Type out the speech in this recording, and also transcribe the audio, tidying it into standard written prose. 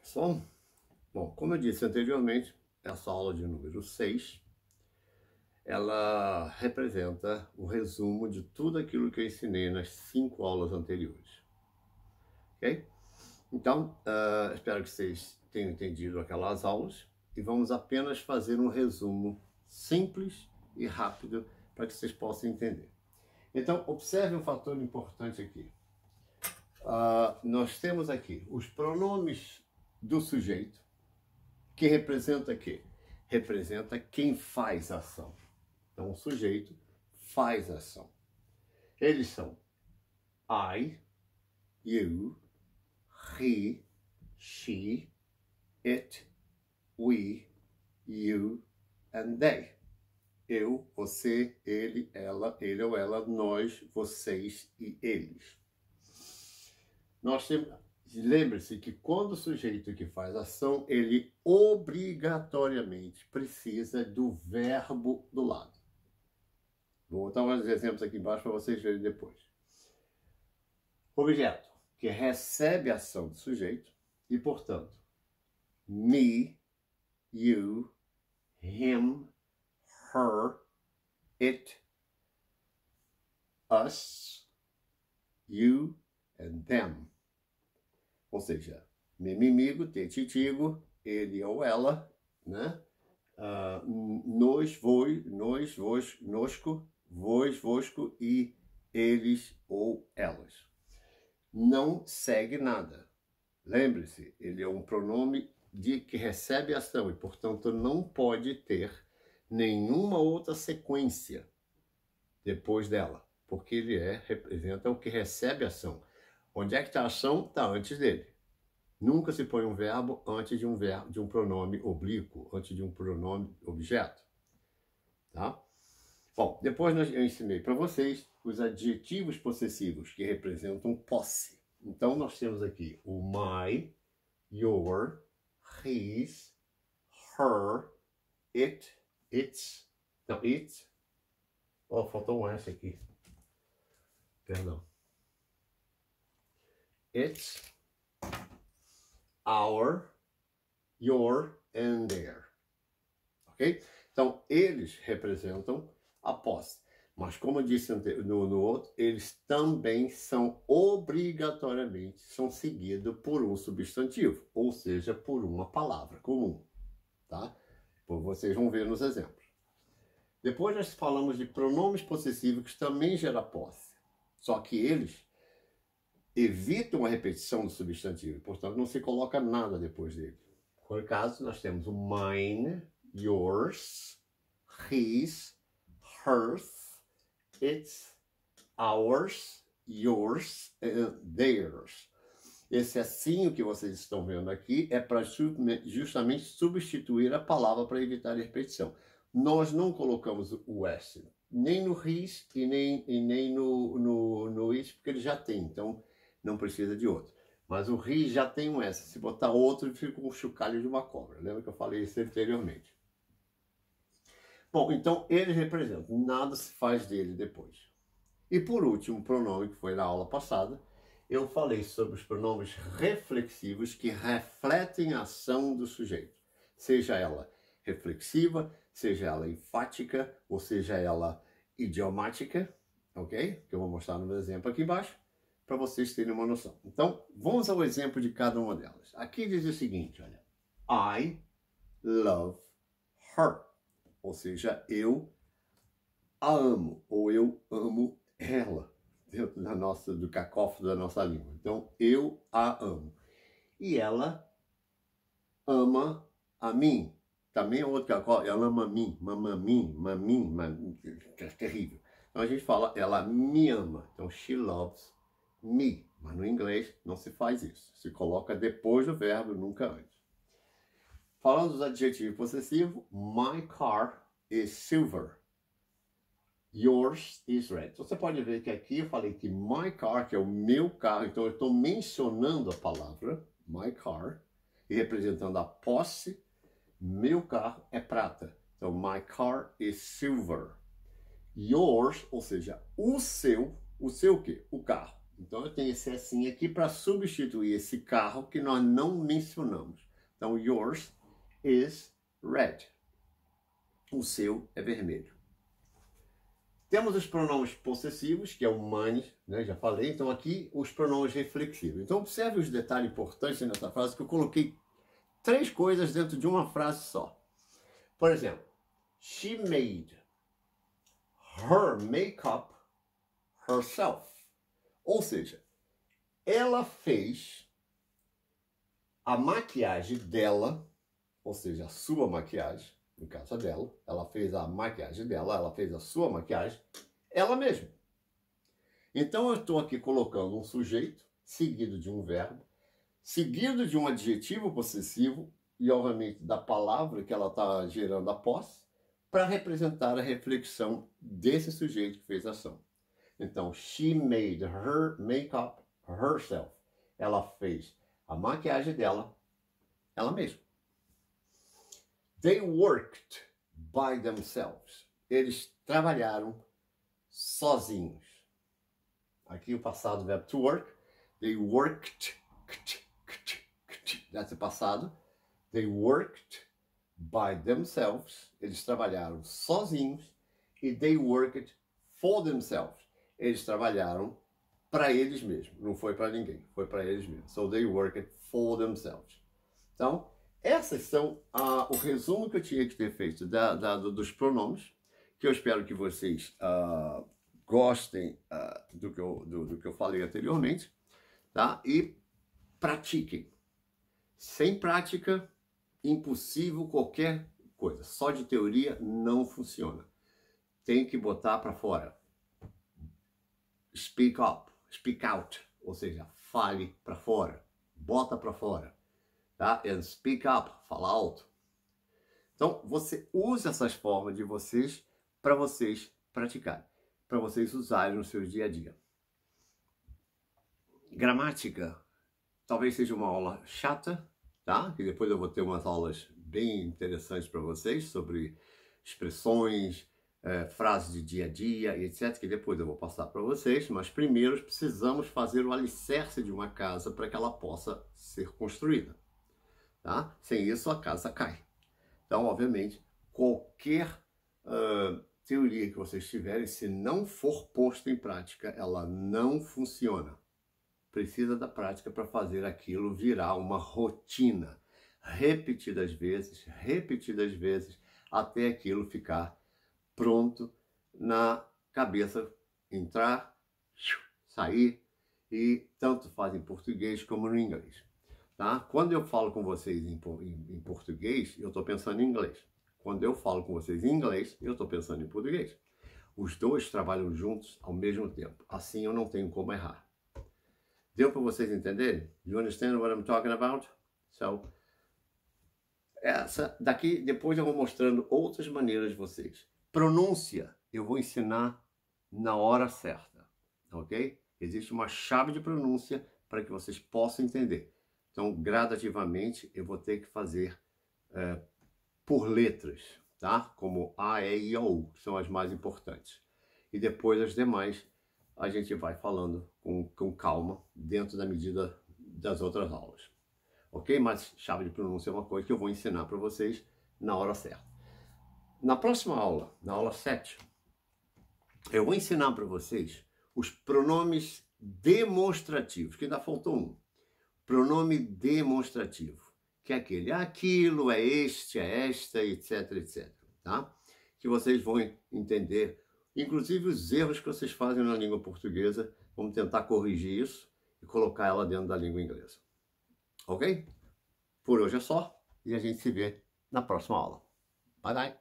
Som? Bom, como eu disse anteriormente, essa aula de número 6, ela representa o resumo de tudo aquilo que eu ensinei nas 5 aulas anteriores. Ok? Então, espero que vocês tenham entendido aquelas aulas e vamos apenas fazer um resumo simples e rápido para que vocês possam entender. Então, observe um fator importante aqui. Nós temos aqui os pronomes do sujeito, que representa quê? Representa quem faz a ação. Então, o sujeito faz a ação. Eles são I, you, he, she, it, we, you and they. Eu, você, ele ou ela, nós, vocês e eles. Nós temos... Lembre-se que quando o sujeito que faz ação, ele obrigatoriamente precisa do verbo do lado. Vou botar uns exemplos aqui embaixo para vocês verem depois. Objeto, que recebe a ação do sujeito e, portanto, me, you, him, her, it, us, you and them. Ou seja, mimigo, tetigo, ele ou ela, né? Nós, vos, nosco, vos, vosco e eles ou elas. Não segue nada. Lembre-se, ele é um pronome que recebe ação e, portanto, não pode ter nenhuma outra sequência depois dela, porque ele representa o que recebe ação. Onde é que está a ação? Está antes dele. Nunca se põe um verbo antes de um pronome oblíquo, antes de um pronome objeto. Tá? Bom, depois eu ensinei para vocês os adjetivos possessivos que representam posse. Então, nós temos aqui o my, your, his, her, it, its. Não, it. Oh, faltou um S aqui. Perdão. It's, our, your and their. Ok? Então, eles representam a posse. Mas, como eu disse no outro, eles também são obrigatoriamente seguidos por um substantivo, ou seja, por uma palavra comum. Tá? Vocês vão ver nos exemplos. Depois nós falamos de pronomes possessivos que também geram posse. Só que eles evitam a repetição do substantivo, portanto não se coloca nada depois dele. Por caso, nós temos o mine, yours, his, hers, its, ours, yours and theirs. Esse assim que vocês estão vendo aqui é para justamente substituir a palavra para evitar a repetição. Nós não colocamos o S, nem no his e nem no it, porque ele já tem, então não precisa de outro. Mas o ri já tem um S. Se botar outro, fica com um chocalho de uma cobra. Lembra que eu falei isso anteriormente? Bom, então ele representa. Nada se faz dele depois. E por último, o pronome que foi na aula passada, eu falei sobre os pronomes reflexivos que refletem a ação do sujeito. Seja ela reflexiva, seja ela enfática, ou seja ela idiomática. Ok? Que eu vou mostrar no meu exemplo aqui embaixo, para vocês terem uma noção. Então, vamos ao exemplo de cada uma delas. Aqui diz o seguinte, olha. I love her. Ou seja, eu a amo, ou eu amo ela, dentro do cacófono da nossa língua. Então, eu a amo. E ela ama a mim. Também é outro cacófono, ela ama a mim, mamim, é terrível. Então, a gente fala, ela me ama. Então, she loves me, mas no inglês não se faz isso. Se coloca depois do verbo, nunca antes. Falando dos adjetivos possessivos, my car is silver. Yours is red. Então, você pode ver que aqui eu falei que my car, que é o meu carro, então eu estou mencionando a palavra my car e representando a posse. Meu carro é prata. Então, my car is silver. Yours, ou seja, o seu o quê? O carro. Então eu tenho esse assim aqui para substituir esse carro que nós não mencionamos. Então, yours is red. O seu é vermelho. Temos os pronomes possessivos, que é o mine, né? Já falei. Então aqui os pronomes reflexivos. Então observe os detalhes importantes nessa frase, que eu coloquei 3 coisas dentro de uma frase só. Por exemplo, she made her makeup herself. Ou seja, ela fez a maquiagem dela, ou seja, a sua maquiagem, no caso dela, ela fez a maquiagem dela, ela fez a sua maquiagem, ela mesma. Então eu estou aqui colocando um sujeito, seguido de um verbo, seguido de um adjetivo possessivo, e obviamente da palavra que ela está gerando após, para representar a reflexão desse sujeito que fez a ação. Então, she made her makeup herself. Ela fez a maquiagem dela, ela mesma. They worked by themselves. Eles trabalharam sozinhos. Aqui o passado, verbo to work. They worked. That's o passado. They worked by themselves. Eles trabalharam sozinhos. E they worked for themselves. Eles trabalharam para eles mesmos. Não foi para ninguém. Foi para eles mesmos. So they worked for themselves. Então, essas são o resumo que eu tinha que ter feito dos pronomes, que eu espero que vocês gostem do que eu falei anteriormente, tá? E pratiquem. Sem prática, impossível qualquer coisa. Só de teoria não funciona. Tem que botar para fora. Speak up, speak out, ou seja, fale para fora, bota para fora. Tá? And speak up, fala alto. Então, você usa essas formas de vocês para vocês praticarem, para vocês usarem no seu dia a dia. Gramática, talvez seja uma aula chata, tá? E depois eu vou ter umas aulas bem interessantes para vocês sobre expressões, frases de dia a dia, etc., que depois eu vou passar para vocês, mas primeiro precisamos fazer o alicerce de uma casa para que ela possa ser construída. Tá? Sem isso, a casa cai. Então, obviamente, qualquer teoria que vocês tiverem, se não for posta em prática, ela não funciona. Precisa da prática para fazer aquilo virar uma rotina. Repetidas vezes, até aquilo ficar pronto na cabeça, entrar, sair, e tanto faz em português como no inglês. Tá? Quando eu falo com vocês em português, eu estou pensando em inglês. Quando eu falo com vocês em inglês, eu estou pensando em português. Os dois trabalham juntos ao mesmo tempo. Assim eu não tenho como errar. Deu para vocês entenderem? You understand what I'm talking about? So, essa daqui, depois eu vou mostrando outras maneiras de vocês. Pronúncia, eu vou ensinar na hora certa, ok? Existe uma chave de pronúncia para que vocês possam entender. Então, gradativamente, eu vou ter que fazer por letras, tá? Como A, E, I, O, que são as mais importantes. E depois as demais, a gente vai falando com calma, dentro da medida das outras aulas. Ok? Mas chave de pronúncia é uma coisa que eu vou ensinar para vocês na hora certa. Na próxima aula, na aula 7, eu vou ensinar para vocês os pronomes demonstrativos, que ainda faltou um. Pronome demonstrativo, que é aquele, aquilo, é este, é esta, etc, etc, tá? Que vocês vão entender, inclusive os erros que vocês fazem na língua portuguesa, vamos tentar corrigir isso e colocar ela dentro da língua inglesa. Ok? Por hoje é só, e a gente se vê na próxima aula. Bye, bye!